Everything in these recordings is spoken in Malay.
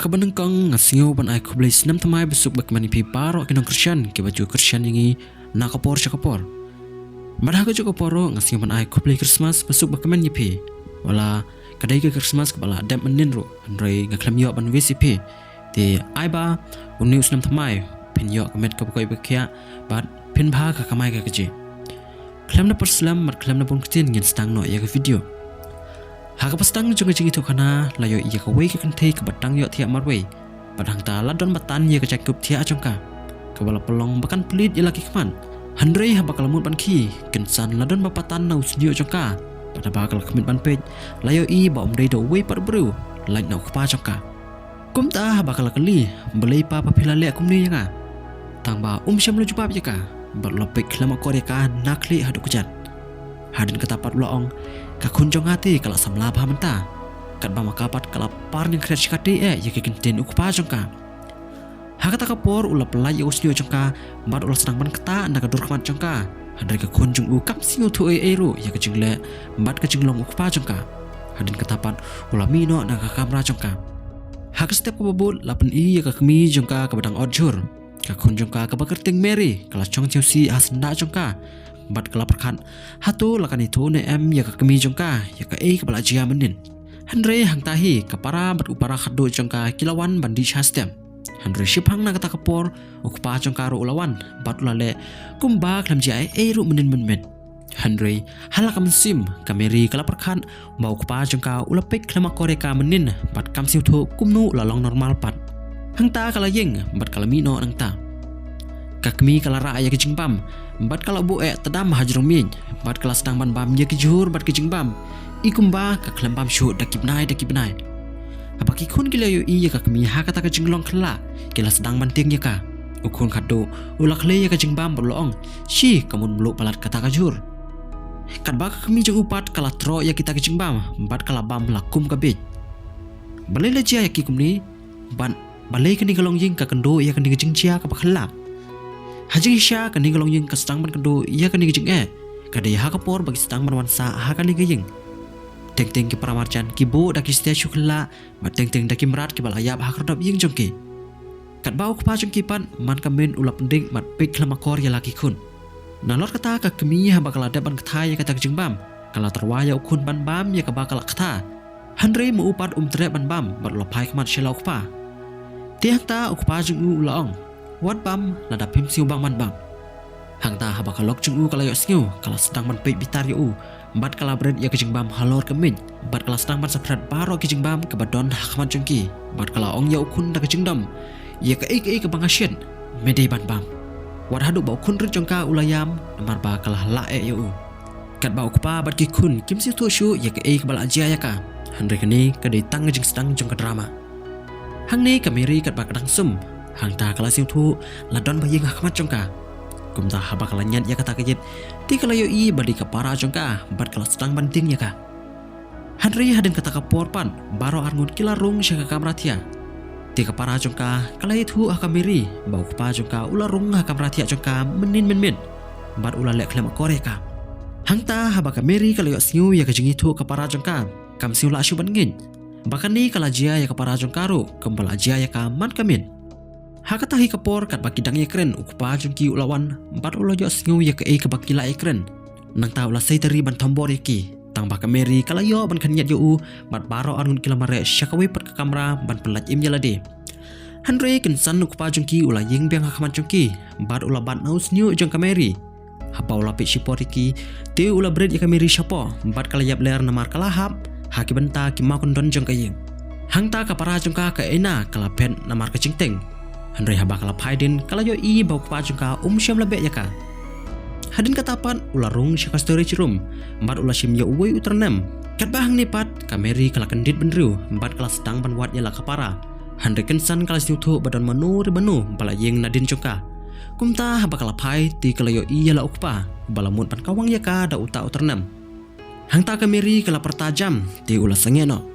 Hakabanengkang ngasingaw ban ay kublay sinam tamay besuk bak manipi paro kinong Krisyan ke baju Krisyan yang nakapor syakapor. Madhaga jo kaporo ngasingaw ban ay kublay Christmas besuk bak manipi. Wala kadai ke Christmas kepala dam menin ro andrei ngaklam yo ban WCP. Ti ai ba uni usnam tamay pin yo kamet kapukoi bekia bat pin bha ka kamai ka keji. Klam na perslam mat klam na pun ketin ngin stang no ya ke video. Haka pastang juga jingi tu kana layo iya ka wei ka kentei ka batang yo tiak marwei padang ta ladon batan ye ka cakup tiak acongka ka bala pelong bakan pelit ye laki keman handrei ha bakal mut ban ki kensan ladon bapatan na usnyo acongka pada bakal kemit ban pej layo i ba omrei do wei par bru lain na kpa acongka kum ta ha bakal kali belei pa papila le kum ni nga tang ba syam lu jupap ye ka bar lopek klama kore ka nakli hadu kujan hadin ketapat ulang ka kunjong hati kala samla phamanta kat ba makapat kala parning kret sikati ye kinten ukpa jongka hakata kapor ula pelai usnyo jongka mat ula sedang ban keta na ka durkman jongka hadai ka kunjung u kap singo tu ero ye ka jingle mat ka jinglong ukpa jongka hadin ketapat ula mino na ka kamera jongka hak step ko babul lapen i ye ka kemi jongka ka badang odjur ka kunjong ka bakerting meri kala chong cheusi asna jongka bat kala perkan hatu lakan itu ne ya ka kemi jongka ya ka ka bala jia menin handre hang tahi ka para bat upara khado jongka kilawan bandi chastem handre shipang na kata kapor ukpa jongka ro ulawan bat ulale kumba klam jia ru menin men handre halakam sim kameri kala perkan mau ukpa jongka ulapik klama koreka menin bat kam siu thu kumnu lalong normal pat hang ta kala yeng bat kala mino nang ta kakmi kala ra ya kijing bam bat kala bu tadam hajrong min bat kala sedang ban bam ya kijur bat kijing bam ikumba ka klam bam shu dakib nai abaki kun kila yo i ya kakmi ha kata ka jinglong kala kila sedang ban ting ya ka ukun khadu ulak le ya kijing bam bolong shi kamun mlu palat kata kajur kat ba kakmi jeng upat kala tro ya kita kijing bam bat kala bam lakum ka bej balai la jia ya kikumni ban balai kini kalong ying ka kendo ya kini kijing jia ka bakhala Haji Isya kani galong ying ka sedang ban kendo ia kani gijing kadai ha kapor bagi sedang ban wansa ha kani gijing teng-teng ki paramarjan ki bo daki statue kala ma teng-teng daki merat ki balayap ha krodop ying jongki kat bau kpa jongki pan man kamen ulap pending mat pek klamakor ya laki kun nalor kata ka kemi ha bakal ada ban kata ya kata gijing bam kala terwaya ukun ban bam ya ka bakal kata handre mu upat tre ban bam bat lopai kmat shelau kpa tiang ta ukpa jong ulaong wat bam lada pim siu bang man bam hang ta haba kalok chung u kala yo siu kala sedang man pe bitar yo bat kala bred ya kijing bam halor kemin bat kala sedang man saprat baro kijing bam ke badon hakman jengki bat kala ong ya ukun da kijing dam ya ka ik bangasien medei ban bam wat hadu ba ukun rit jongka ulayam mar ba kala la yo kat ba ukpa bat ki kun kim siu tu shu ya ka bal ajia ya ka handre kani ka dei tang jing sedang jong ka drama hang ni kameri kat ba kadang sum hang ta kala siu thu ladon baying hakmat jongka kum ta haba kala nyat ya kata kejit ti kala yo i badi ka para jongka bat kala sedang banting ya ka handri haden kata ka porpan baro arngun kilarung syaka kamratia ti ka para jongka kala itu akamiri bau pa jongka ularung kamratia jongka menin bat ulale klem koreka hang ta haba kameri kala yo siu ya kejing itu ka para jongka kam siu la syu bangin bakani kala jia ya ka para jongka ro kembala jia ya ka man kamin Hakatahi kapor kat baki dang ekren ukpa jongki ulawan bat ulo jo singu ya ke baki la ekren nang ta ula sei teri ban tombor iki tang ba kameri kala yo ban khanyat yo bat baro anun kilamare syakawi per ka kamera ban pelat im jalade handre kensan ukpa jongki ula ying biang hakman jongki bat ula ban naus new jong kameri hapa ula pe sipor iki te ula bred ya kameri syapo bat kala yap ler namar kala hap haki benta ki ma kondon jong kayeng hang ta ka para jongka ka ena kala pen namar ka cingteng Handre haba kala paidin kala yo i bau kpa jongka syam labe ya ka hadin katapan ularung syaka storage room bat ula sim yo uwe uternem kat bahang ni pat kameri kala kendit benru bat kala sedang ban wat ya la kapara handre kensan kala siutu badan manu rebanu bala yeng nadin jongka kumta haba kala pai ti kala yo i ya la ukpa bala mun pan kawang ya ka da uta uternem hang ta kameri kala pertajam ti ula sangeno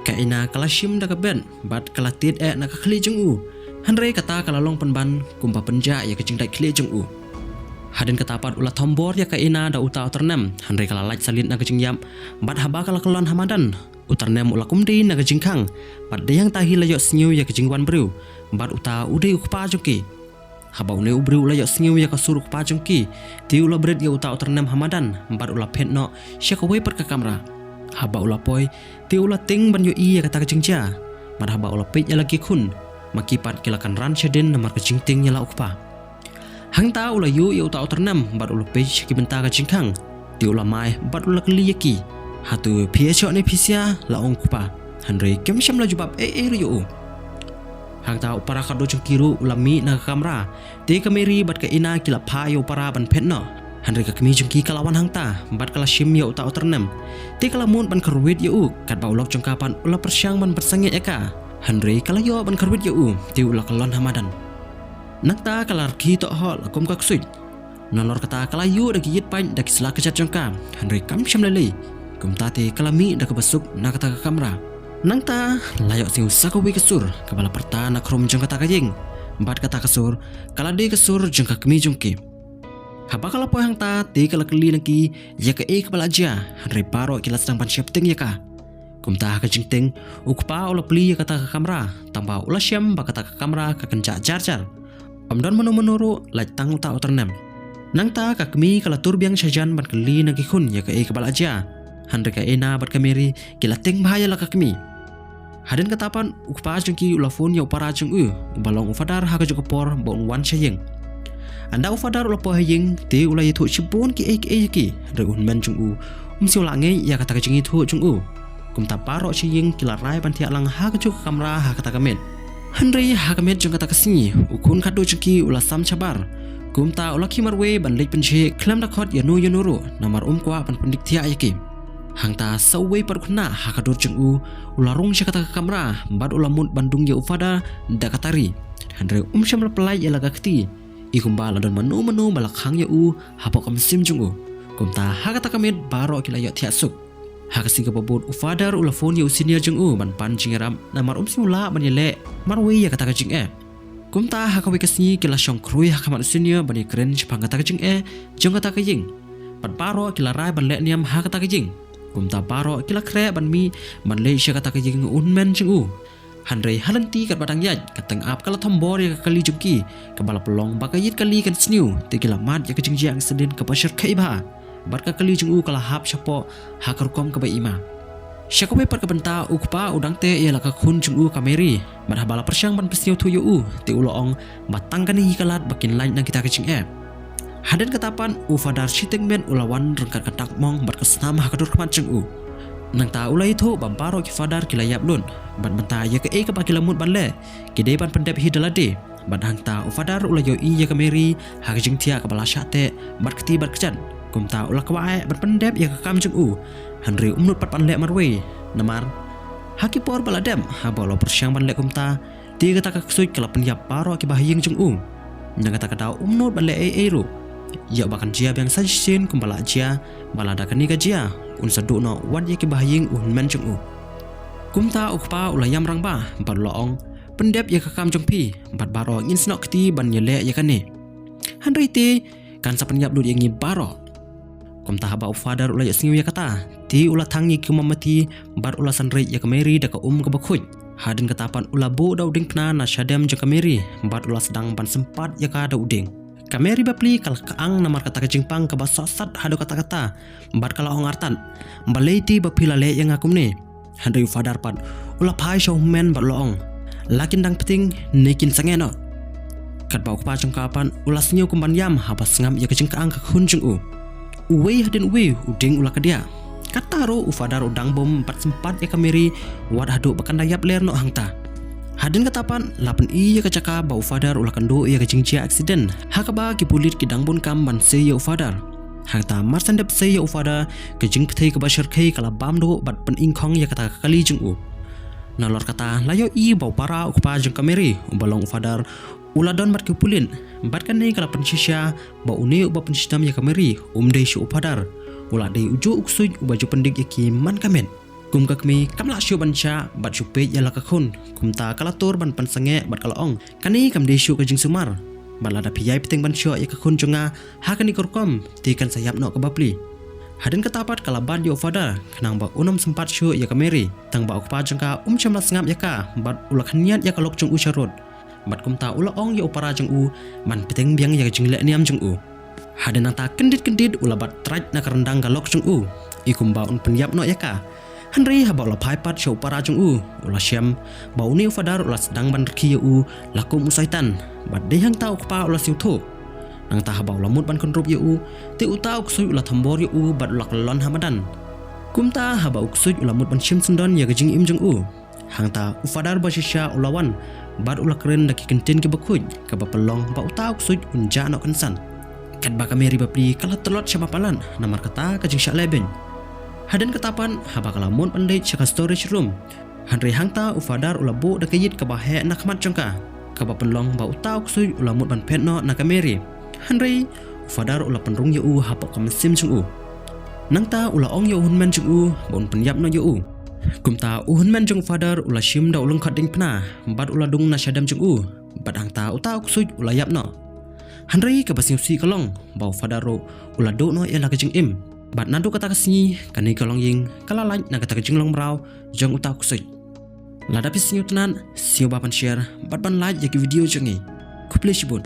ka ina kala sim da ka ben bat kala tit na ka khli jong u Handre kata kala long penban kumpa penja ya kecing dai kle jong u hadin katapat ulah tombor ya ka ina da uta ternem handre kala laj salin na kecing yam bat haba kala kelon hamadan utarnem ula kumdi na kajingkang bat deyang tahi layok sngiu ya kajingwan briu bat uta ude ukpa jongki haba une ubriu layok sngiu ya kasur ukpa jongki ti ula bred ya uta utarnem hamadan bat ula petno syakawe per ka kamera haba ula poi ti ula ting ban yo i ya kata kajingja bat haba ula pet ya lagi kun makipat kilakan ran syadin namar kajingting ya la ukpa hang ta ula yu ya uta utarnem bat ula pet syakibenta kajingkang ti ula mai bat ula keli yaki hatu PHO ni pisia la ong kupa Henry kem syam la jubab riu hang ta upara kado jengkiru ulami na kamera ti kameri bat ka ina kila pha yo para ban petno Henry ka kemi jengki kalawan hang ta bat kala shim ya uta uternem ti kala mun ban kerwit yu kat ba ulok jengkapan ula persyang ban bersange eka Henry kala yo ban kerwit yu ti ula kalon hamadan nakta kalar ki to hol kom ka ksui nolor kata kala yu da giyit pain da kisla kejat jengka Henry kam syam lele kum tate kalami da kebesuk na kata ka kamera nang ta layok siu sakawi kesur kepala perta na krom jeng kata kajing bat kata kesur kala de kesur jeng ka kemi jungki haba kala poy hang ta te kala keli naki ya ke kepala aja Henry paro kila sedang pan syapting ya ka kum ta ka jingting ukpa ola pli ya kata ka kamera tamba ula syam ba kata ka kamera ka kenca jar amdon menuru laj tang uta uternem nang ta ka kemi kala turbiang syajan ban keli naki kun ya ke kepala aja Henry ka ena bat kameri kila ting bahaya la ka kemi haden katapan ukpa jengki ulafun ya upara jeng balong ufadar ha ka jokopor bon wan syayeng anda ufadar ulapo hayeng te ulai thu chibun ki ki re un men jung siu la ngai ya kata ka jengi thu jung kum ta paro syayeng kila rai ban tiak lang ha ka jok kamera ha kata kamet Henry ha kamet jeng kata kasini ukun kado jengki ula sam cabar kum ta ula kimarwe ban lek penche klam dakot ya nuru namar kwa ban pendik tiak yaki hang ta sawai par kuna hakador jeng ularung sya kata kamera bad ulamut bandung ya ufada da katari Henry syam pelai ya laga keti ikum bala dan menu balak hang ya hapok kam sim jeng kumta hakata kamet baro kila ya tiasuk hakasing ka babut ufadar ulafon ya senior jeng ban pan jingaram namar simula ban yele marwi ya kata kajing kumta hakawi kasni kila syong krui hakamat senior ban keren sepang kata kajing jeng kata kajing pat baro kila rai ban le niam hakata kajing kumta paro kila kre ban mi ban le sya kata kajing unmen jeng Henry halanti kat batang yaj kateng ap kala tombor ya kali jungki kebala pelong bakayit kali kan sniu te kila mat ya kajing jiang sedin ke pasir kai ba bat ka kali jeng kala hap syapo hakar kom ke bai ima syakawe par kebenta ukpa udang te ya laka kun jeng kameri bat habala persyang ban pesniu tu yu te uloong batang kani kalat bakin lain nang kita kajing haden katapan ufadar siteng men ulawan rengkat katak mong bat kesnam hakadur kemat jeng nang ta ulai itu bamparo ki fadar kilayap lun bat benta ya ke ka pakilamut banle kide ban pendep hidalade bat hang ta ufadar ulai yo i ya kameri ha jeng tia kepala syate bat keti bat kejan kum ta ula kwae bat pendep ya ke kam jeng Henry umnut pat panle marwe namar hakipor baladem ha bolo persyang banle kum ta ti kata ka ksui kala penyap paro ki bahayeng jeng nang kata kata umnut banle ru ya bahkan jia yang sajin kumbala jia balada kani gajia un sadukno wan ye ki bahaying un men jung kumta ukpa ulayam rangba bat loong pendep ya kakam jongpi bat baro ngin snok ti ban yele ya kane Henry ti kan sa penyap dud yangi baro kumta haba ufadar ulay singiu ya kata ti ula tangi ki mamati bat ula sanrei ya kameri da ka ke bakhuj haden katapan ula bo da uding pna na syadem je kameri bat ula sedang ban sempat ya ka da uding kameri bapli kal kaang namar kata kejingpang ke basosat hado kata-kata bat kala ong artan baleti bapilale yang akum ne Henry fadar pat ula pai show men bat loong lakin dang peting nekin sangeno kat bau pa jengkapan ula senyo kumban yam habas ngam ya kejingkaang ke hunjung uwe haden uwe uding ula kedia kataro ufadar udang bom bat sempat ya kameri wat hado bakan dayap ler no hangta haden katapan lapan iya kacaka bau fadar ulah kendo iya kejingcia aksiden hakaba ki pulit ki dangbon kam ban se ya ufadar hakta marsandep se ya ufada kejing pethei ke basir kai kala bamdo bat pen ingkong ya kata kali jeng nalor kata layo i bau para ukpa jeng kameri balong ufadar uladon bat ki pulin bat kan nei kala pensisya bau ne uba pensistam ya kameri dei syu ufadar ulah dei uju uksuj ubaju pendik ya ki man kamen kum kakmi kamla syu bancha bat syupe ya lakakun kumta kalatur ban pansange bat kalaong kani kam desyu kajing sumar balada piyai peteng ban syu ya kakun jonga ha kani korkom ti kan sayap no kabapli Hadin ketapat kalaban yo fadar kenang ba unam sempat syu ya kameri tang ba okpa jengka chamla sengap ya ka bat ulak niat ya kalok jeng u syarut bat kumta ula ong ya upara jeng u man peteng biang ya jeng le niam jeng u. Hadin nang ta kendit ula bat traj na kerendang galok jeng u ikum ba un penyap no ya ka. Henry haba ula paipat syu upara jeng u ula syam ba uni fadar ula sedang ban reki ya u lakum usaitan bat dehang ta okpa ula siu thuk. Nang ta habau lamut ban konrup yu te uta uksui ula thambor yu bad ulak lon hamadan kumta habau uksui ula mut ban shim sendon ya gajing im jeng u hang ta ufadar basisya ulawan bad ulak ren daki kentin ke bakuj ke bapelong ba uta uksui unja no kensan kat ba kameri bapli kala telot syama palan namar kata kajing syak leben. Hadan ketapan haba kalamut pandai syaka storage room Henry hang ta ufadar ula bu dakayit ke bahe nak mat jengka ke bapelong ba uta uksui ula mut ban petno na kameri. Henry fadar ula penrung yu hapok kamesim jeng u nang ta ula ong yu hunman jeng u bon penyap no yu kumta hunman jeng fadar ula shim da ulung khat ding pna bad ula dung na syadam jeng u bad hang ta uta uksuj ula yap no. Henry ke basing si kalong bau fadaro ula do no ela kajing im bad nadu kata kasni kani kalong ying kala lain na kata kajing long brau jeng uta uksuj ladapi sinyu tenan siu bapan share bad ban like ya video jengi kuple shibun.